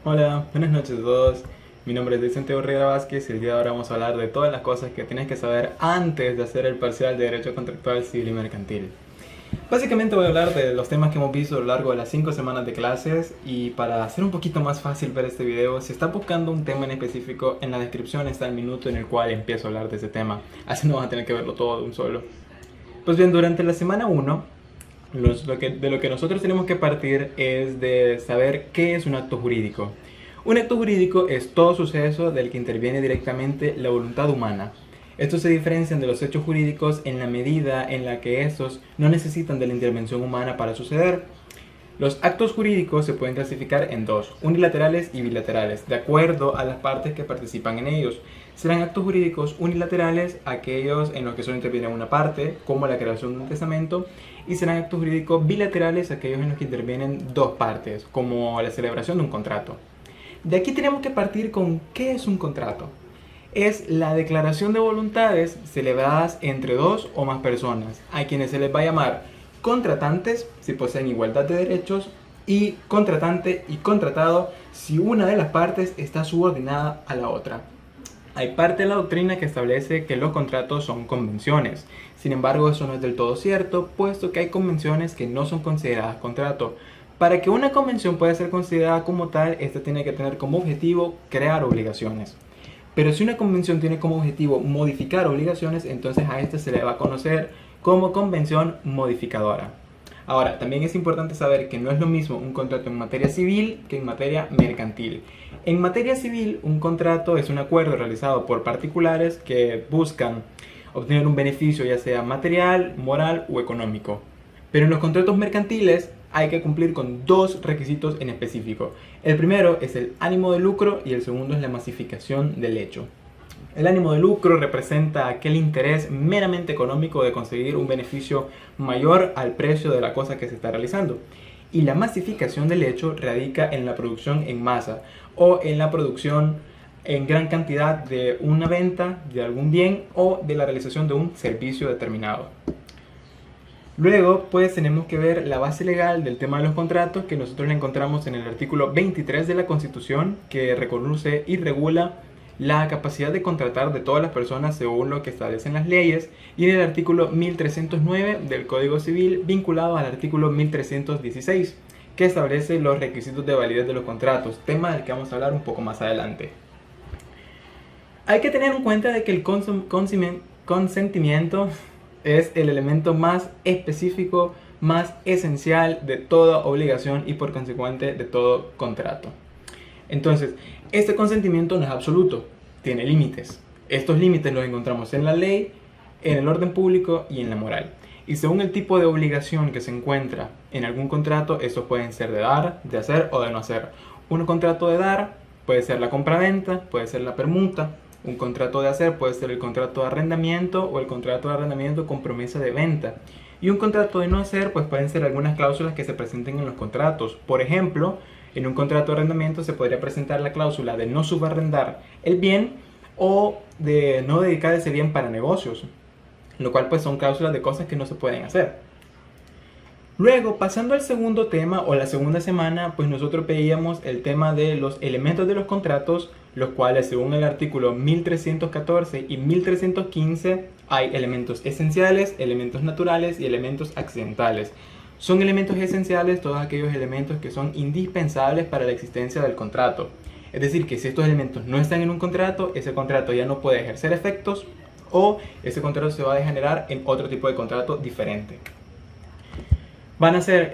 Hola, buenas noches a todos. Mi nombre es Santiago Rivera Vázquez y el día de ahora vamos a hablar de todas las cosas que tienes que saber antes de hacer el parcial de Derecho Contractual Civil y Mercantil. Básicamente voy a hablar de los temas que hemos visto a lo largo de las 5 semanas de clases y para hacer un poquito más fácil ver este video, si está buscando un tema en específico, en la descripción está el minuto en el cual empiezo a hablar de ese tema, así no vas a tener que verlo todo de un solo. Pues bien, durante la semana 1 de lo que nosotros tenemos que partir es de saber qué es un acto jurídico. Un acto jurídico es todo suceso del que interviene directamente la voluntad humana. Estos se diferencian de los hechos jurídicos en la medida en la que estos no necesitan de la intervención humana para suceder. Los actos jurídicos se pueden clasificar en dos, unilaterales y bilaterales, de acuerdo a las partes que participan en ellos. Serán actos jurídicos unilaterales aquellos en los que solo interviene una parte, como la creación de un testamento, y serán actos jurídicos bilaterales aquellos en los que intervienen dos partes, como la celebración de un contrato. De aquí tenemos que partir con qué es un contrato. Es la declaración de voluntades celebradas entre dos o más personas, a quienes se les va a llamar contratantes si poseen igualdad de derechos y contratante y contratado si una de las partes está subordinada a la otra. Hay parte de la doctrina que establece que los contratos son convenciones. Sin embargo, eso no es del todo cierto, puesto que hay convenciones que no son consideradas contrato. Para que una convención pueda ser considerada como tal, esta tiene que tener como objetivo crear obligaciones. Pero si una convención tiene como objetivo modificar obligaciones, entonces a esta se le va a conocer como convención modificadora. Ahora, también es importante saber que no es lo mismo un contrato en materia civil que en materia mercantil. En materia civil, un contrato es un acuerdo realizado por particulares que buscan obtener un beneficio ya sea material, moral o económico. Pero en los contratos mercantiles hay que cumplir con dos requisitos en específico. El primero es el ánimo de lucro y el segundo es la masificación del hecho. El ánimo de lucro representa aquel interés meramente económico de conseguir un beneficio mayor al precio de la cosa que se está realizando. Y la masificación del hecho radica en la producción en masa o en la producción en gran cantidad de una venta de algún bien o de la realización de un servicio determinado. Luego, pues tenemos que ver la base legal del tema de los contratos, que nosotros la encontramos en el artículo 23 de la Constitución, que reconoce y regula la capacidad de contratar de todas las personas según lo que establecen las leyes, y en el artículo 1309 del Código Civil, vinculado al artículo 1316, que establece los requisitos de validez de los contratos, tema del que vamos a hablar un poco más adelante. Hay que tener en cuenta de que el consentimiento es el elemento más específico, más esencial de toda obligación y por consecuente de todo contrato. Entonces, este consentimiento no es absoluto, tiene límites. Estos límites los encontramos en la ley, en el orden público y en la moral. Y según el tipo de obligación que se encuentra en algún contrato, estos pueden ser de dar, de hacer o de no hacer. Un contrato de dar puede ser la compraventa, puede ser la permuta. Un contrato de hacer puede ser el contrato de arrendamiento o el contrato de arrendamiento con promesa de venta. Y un contrato de no hacer, pues pueden ser algunas cláusulas que se presenten en los contratos. Por ejemplo, en un contrato de arrendamiento se podría presentar la cláusula de no subarrendar el bien o de no dedicar ese bien para negocios, lo cual pues son cláusulas de cosas que no se pueden hacer. Luego, pasando al segundo tema o la segunda semana, pues nosotros veíamos el tema de los elementos de los contratos, los cuales según el artículo 1314 y 1315 hay elementos esenciales, elementos naturales y elementos accidentales. Son elementos esenciales todos aquellos elementos que son indispensables para la existencia del contrato. Es decir, que si estos elementos no están en un contrato, ese contrato ya no puede ejercer efectos o ese contrato se va a degenerar en otro tipo de contrato diferente. Van a ser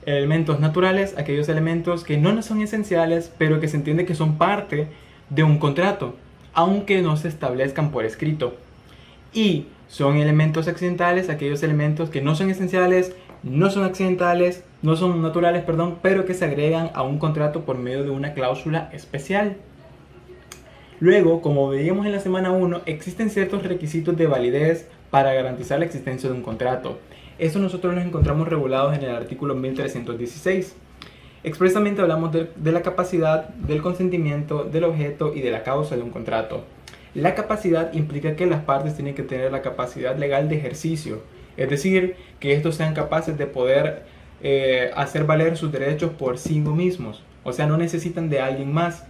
elementos naturales, aquellos elementos que no son esenciales, pero que se entiende que son parte de un contrato, aunque no se establezcan por escrito. Y son elementos accidentales, aquellos elementos que no son esenciales, no son accidentales, no son naturales, perdón, pero que se agregan a un contrato por medio de una cláusula especial. Luego, como veíamos en la semana 1, existen ciertos requisitos de validez para garantizar la existencia de un contrato. Eso nosotros los encontramos regulados en el artículo 1316. Expresamente hablamos de la capacidad, del consentimiento, del objeto y de la causa de un contrato. La capacidad implica que las partes tienen que tener la capacidad legal de ejercicio, es decir, que estos sean capaces de poder hacer valer sus derechos por sí mismos. o sea, no necesitan de alguien más.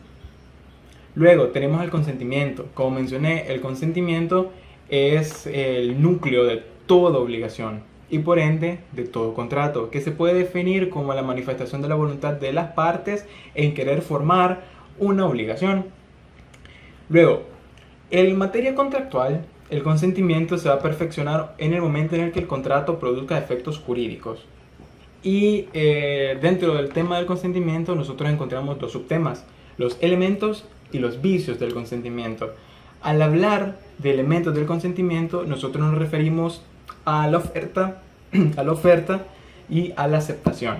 Luego tenemos el consentimiento. Como mencioné, el consentimiento es el núcleo de toda obligación y por ende de todo contrato, que se puede definir como la manifestación de la voluntad de las partes en querer formar una obligación. Luego, en materia contractual, el consentimiento se va a perfeccionar en el momento en el que el contrato produzca efectos jurídicos. Y dentro del tema del consentimiento nosotros encontramos dos subtemas: los elementos y los vicios del consentimiento. Al hablar de elementos del consentimiento, nosotros nos referimos a la oferta, y a la aceptación.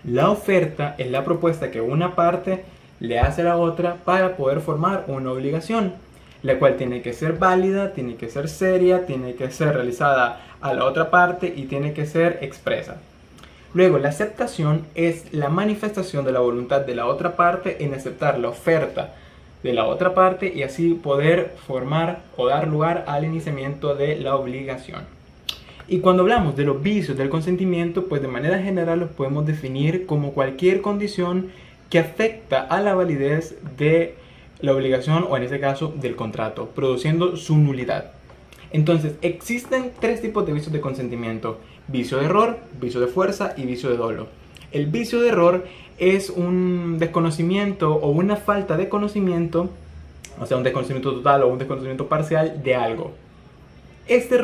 La oferta es la propuesta que una parte le hace a la otra para poder formar una obligación, la cual tiene que ser válida, tiene que ser seria, tiene que ser realizada a la otra parte y tiene que ser expresa. Luego, la aceptación es la manifestación de la voluntad de la otra parte en aceptar la oferta de la otra parte y así poder formar o dar lugar al iniciamiento de la obligación. Y cuando hablamos de los vicios del consentimiento, pues de manera general los podemos definir como cualquier condición que afecta a la validez de la obligación o en este caso del contrato, produciendo su nulidad. Entonces, existen tres tipos de vicios de consentimiento: vicio de error, vicio de fuerza y vicio de dolo. El vicio de error es un desconocimiento o una falta de conocimiento, o sea, un desconocimiento total o un desconocimiento parcial de algo. Este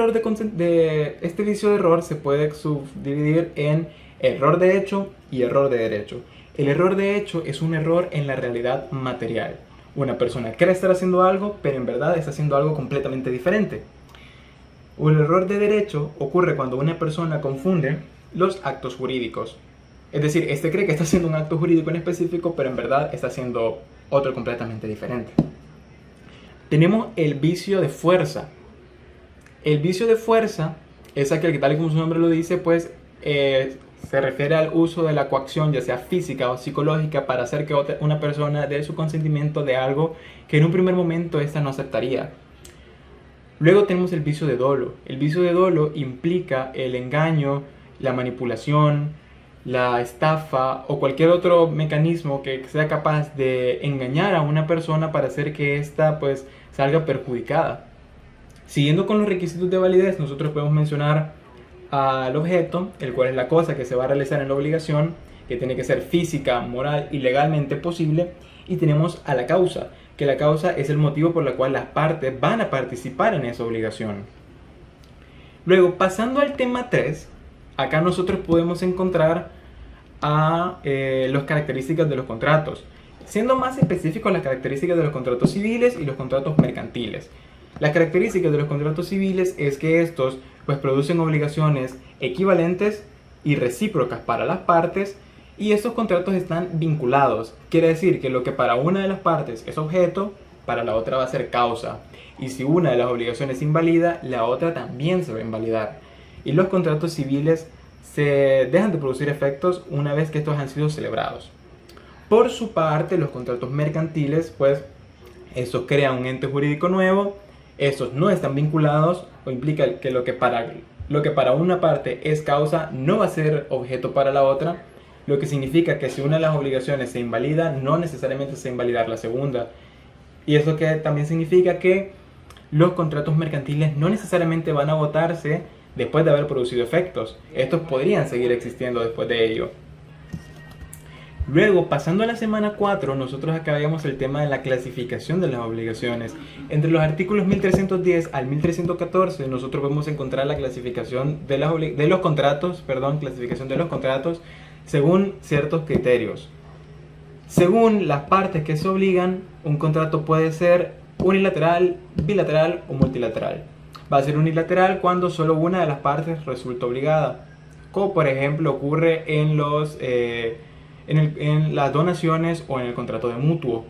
vicio de error se puede subdividir en error de hecho y error de derecho. El error de hecho es un error en la realidad material. Una persona cree estar haciendo algo, pero en verdad está haciendo algo completamente diferente. O el error de derecho ocurre cuando una persona confunde los actos jurídicos. Es decir, este cree que está haciendo un acto jurídico en específico, pero en verdad está haciendo otro completamente diferente. Tenemos el vicio de fuerza. El vicio de fuerza es aquel que, tal y como su nombre lo dice, pues se refiere al uso de la coacción, ya sea física o psicológica, para hacer que una persona dé su consentimiento de algo que en un primer momento ésta no aceptaría. Luego tenemos el vicio de dolo. El vicio de dolo implica el engaño, la manipulación, la estafa o cualquier otro mecanismo que sea capaz de engañar a una persona para hacer que ésta pues salga perjudicada. Siguiendo con los requisitos de validez, nosotros podemos mencionar al objeto, el cual es la cosa que se va a realizar en la obligación, que tiene que ser física, moral y legalmente posible. Y tenemos a la causa, que la causa es el motivo por el cual las partes van a participar en esa obligación. Luego, pasando al tema 3, acá nosotros podemos encontrar a las características de los contratos, siendo más específicos las características de los contratos civiles y los contratos mercantiles. Las características de los contratos civiles es que estos pues producen obligaciones equivalentes y recíprocas para las partes, y estos contratos están vinculados. Quiere decir que lo que para una de las partes es objeto, para la otra va a ser causa, y si una de las obligaciones se invalida, la otra también se va a invalidar. Y los contratos civiles se dejan de producir efectos una vez que estos han sido celebrados. Por su parte, los contratos mercantiles, pues estos crean un ente jurídico nuevo. Estos no están vinculados, o implica que lo que para una parte es causa no va a ser objeto para la otra, lo que significa que si una de las obligaciones se invalida, no necesariamente se va a invalidar la segunda. Y eso que también significa que los contratos mercantiles no necesariamente van a agotarse después de haber producido efectos. Estos podrían seguir existiendo después de ello. Luego, pasando a la semana 4, nosotros acá veíamos el tema de la clasificación de las obligaciones. Entre los artículos 1310 al 1314, nosotros podemos encontrar la clasificación de los contratos según ciertos criterios. Según las partes que se obligan, un contrato puede ser unilateral, bilateral o multilateral. Va a ser unilateral cuando solo una de las partes resulta obligada, como por ejemplo ocurre en las donaciones o en el contrato de mutuo.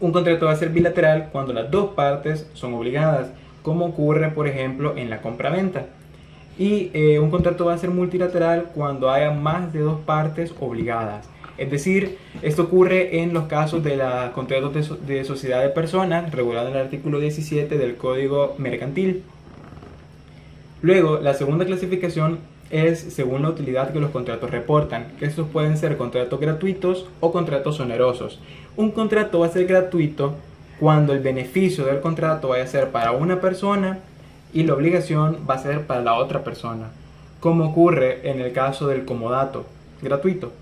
Un contrato va a ser bilateral cuando las dos partes son obligadas, como ocurre por ejemplo en la compraventa. Y un contrato va a ser multilateral cuando haya más de dos partes obligadas. Es decir, esto ocurre en los casos de los contratos de sociedad de personas, regulado en el artículo 17 del Código Mercantil. Luego, la segunda clasificación es según la utilidad que los contratos reportan, que estos pueden ser contratos gratuitos o contratos onerosos. Un contrato va a ser gratuito cuando el beneficio del contrato vaya a ser para una persona y la obligación va a ser para la otra persona, como ocurre en el caso del comodato gratuito.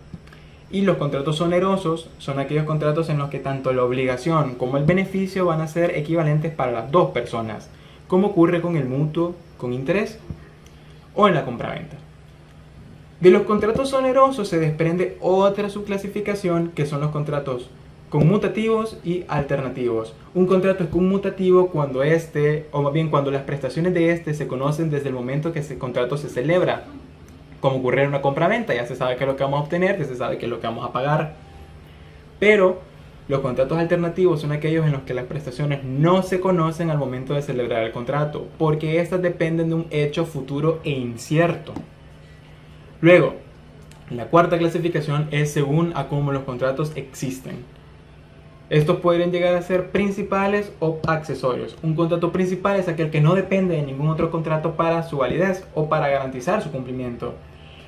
Y los contratos onerosos son aquellos contratos en los que tanto la obligación como el beneficio van a ser equivalentes para las dos personas, como ocurre con el mutuo con interés o en la compraventa. De los contratos onerosos se desprende otra subclasificación, que son los contratos conmutativos y alternativos. Un contrato es conmutativo cuando o más bien cuando las prestaciones de se conocen desde el momento que ese contrato se celebra, como ocurre en una compraventa. Ya se sabe qué es lo que vamos a obtener, ya se sabe qué es lo que vamos a pagar. Pero los contratos alternativos son aquellos en los que las prestaciones no se conocen al momento de celebrar el contrato, porque estas dependen de un hecho futuro e incierto. Luego, la cuarta clasificación es según a cómo los contratos existen. Estos pueden llegar a ser principales o accesorios. Un contrato principal es aquel que no depende de ningún otro contrato para su validez o para garantizar su cumplimiento.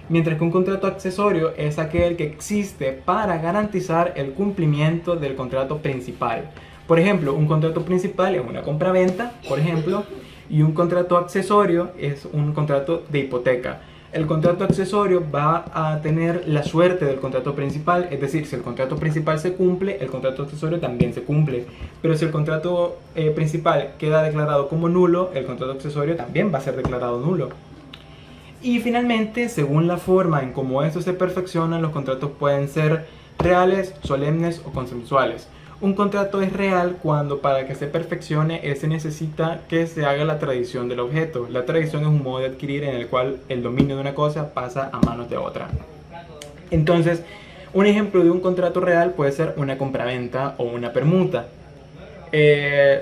Mientras que un contrato accesorio es aquel que existe para garantizar el cumplimiento del contrato principal. Por ejemplo, un contrato principal es una compraventa, por ejemplo, y un contrato accesorio es un contrato de hipoteca. El contrato accesorio va a tener la suerte del contrato principal, es decir, si el contrato principal se cumple, el contrato accesorio también se cumple. Pero si el contrato principal queda declarado como nulo, el contrato accesorio también va a ser declarado nulo. Y finalmente, según la forma en cómo estos se perfeccionan, los contratos pueden ser reales, solemnes o consensuales. Un contrato es real cuando para que se perfeccione se necesita que se haga la tradición del objeto. La tradición es un modo de adquirir en el cual el dominio de una cosa pasa a manos de otra. Entonces, un ejemplo de un contrato real puede ser una compraventa o una permuta.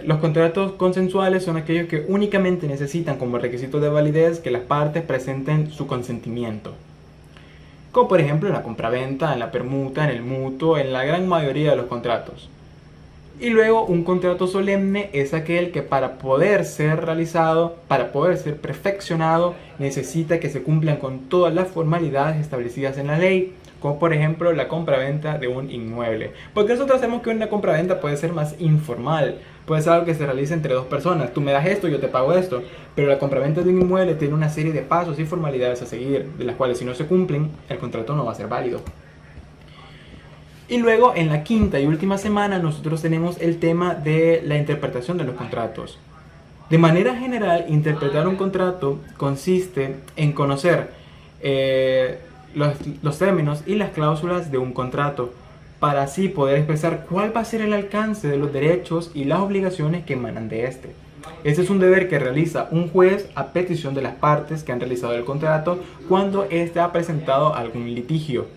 Los contratos consensuales son aquellos que únicamente necesitan como requisito de validez que las partes presenten su consentimiento. Como por ejemplo en la compraventa, en la permuta, en el mutuo, en la gran mayoría de los contratos. Y luego un contrato solemne es aquel que para poder ser realizado, para poder ser perfeccionado, necesita que se cumplan con todas las formalidades establecidas en la ley, como por ejemplo la compraventa de un inmueble. Porque nosotros sabemos que una compraventa puede ser más informal, puede ser algo que se realice entre dos personas. Tú me das esto, yo te pago esto. Pero la compraventa de un inmueble tiene una serie de pasos y formalidades a seguir, de las cuales si no se cumplen, el contrato no va a ser válido. Y luego en la quinta y última semana nosotros tenemos el tema de la interpretación de los contratos. De manera general, interpretar un contrato consiste en conocer los términos y las cláusulas de un contrato, para así poder expresar cuál va a ser el alcance de los derechos y las obligaciones que emanan de este. Este es un deber que realiza un juez a petición de las partes que han realizado el contrato cuando éste ha presentado algún litigio.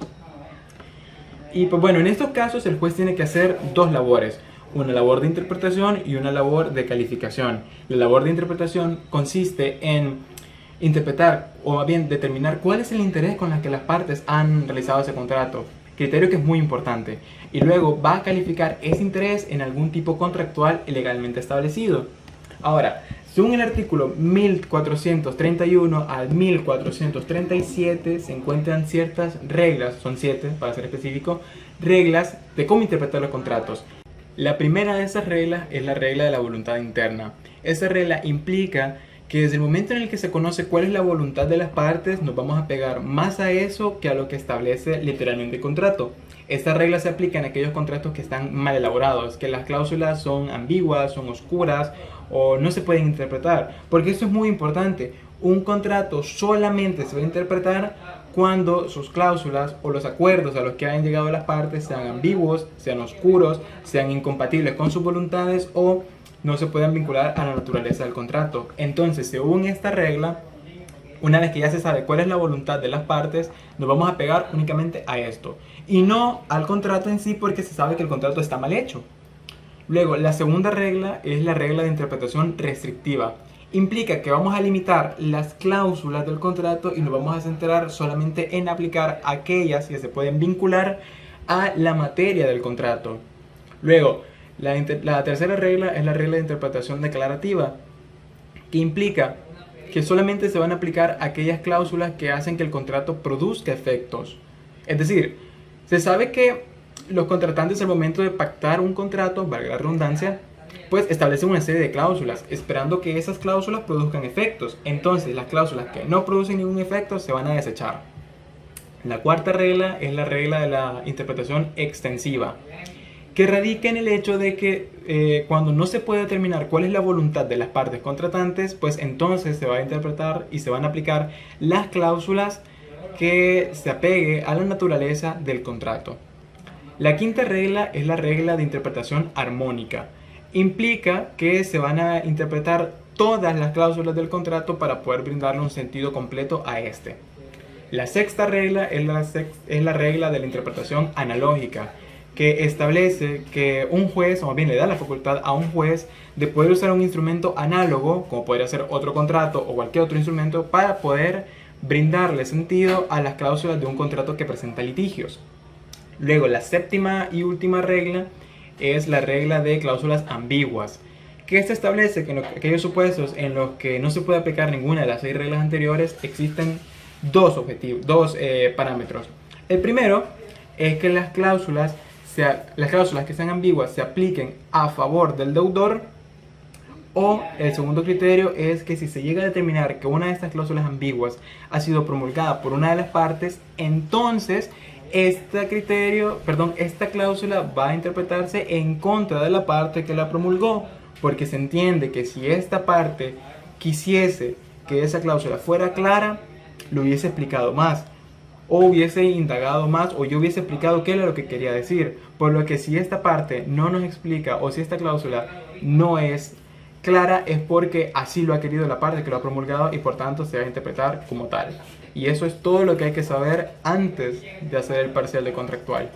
Y pues bueno, en estos casos el juez tiene que hacer dos labores, una labor de interpretación y una labor de calificación. La labor de interpretación consiste en interpretar o más bien determinar cuál es el interés con el que las partes han realizado ese contrato, criterio que es muy importante, y luego va a calificar ese interés en algún tipo contractual legalmente establecido. Ahora, según el artículo 1431 al 1437 se encuentran ciertas reglas, son 7 para ser específico, reglas de cómo interpretar los contratos. La primera de esas reglas es la regla de la voluntad interna. Esa regla implica que desde el momento en el que se conoce cuál es la voluntad de las partes, nos vamos a pegar más a eso que a lo que establece literalmente el contrato. Esta regla se aplica en aquellos contratos que están mal elaborados, que las cláusulas son ambiguas, son oscuras o no se pueden interpretar. Porque esto es muy importante. Un contrato solamente se va a interpretar cuando sus cláusulas o los acuerdos a los que hayan llegado las partes sean ambiguos, sean oscuros, sean incompatibles con sus voluntades o no se puedan vincular a la naturaleza del contrato. Entonces, según esta regla, una vez que ya se sabe cuál es la voluntad de las partes, nos vamos a pegar únicamente a esto y no al contrato en sí, porque se sabe que el contrato está mal hecho. Luego, la segunda regla es la regla de interpretación restrictiva. Implica que vamos a limitar las cláusulas del contrato y nos vamos a centrar solamente en aplicar aquellas que se pueden vincular a la materia del contrato. Luego, la tercera regla es la regla de interpretación declarativa, que implica que solamente se van a aplicar aquellas cláusulas que hacen que el contrato produzca efectos. Es decir, se sabe que los contratantes al momento de pactar un contrato, valga la redundancia, pues establecen una serie de cláusulas, esperando que esas cláusulas produzcan efectos. Entonces, las cláusulas que no producen ningún efecto se van a desechar. La cuarta regla es la regla de la interpretación extensiva, que radica en el hecho de que cuando no se puede determinar cuál es la voluntad de las partes contratantes, pues entonces se va a interpretar y se van a aplicar las cláusulas que se apegue a la naturaleza del contrato. La quinta regla es la regla de interpretación armónica. Implica que se van a interpretar todas las cláusulas del contrato para poder brindarle un sentido completo a este. La sexta regla es la regla de la interpretación analógica, que establece que un juez, o más bien le da la facultad a un juez de poder usar un instrumento análogo, como podría ser otro contrato o cualquier otro instrumento, para poder brindarle sentido a las cláusulas de un contrato que presenta litigios. Luego, la séptima y última regla es la regla de cláusulas ambiguas, que esta establece que en aquellos supuestos en los que no se puede aplicar ninguna de las 6 reglas anteriores, existen dos parámetros. El primero es que las cláusulas que sean ambiguas se apliquen a favor del deudor, o el segundo criterio es que si se llega a determinar que una de estas cláusulas ambiguas ha sido promulgada por una de las partes, entonces esta cláusula va a interpretarse en contra de la parte que la promulgó, porque se entiende que si esta parte quisiese que esa cláusula fuera clara, lo hubiese explicado más, o hubiese indagado más, o yo hubiese explicado qué era lo que quería decir. Por lo que si esta parte no nos explica, o si esta cláusula no es clara, es porque así lo ha querido la parte que lo ha promulgado y por tanto se va a interpretar como tal. Y eso es todo lo que hay que saber antes de hacer el parcial de contractual.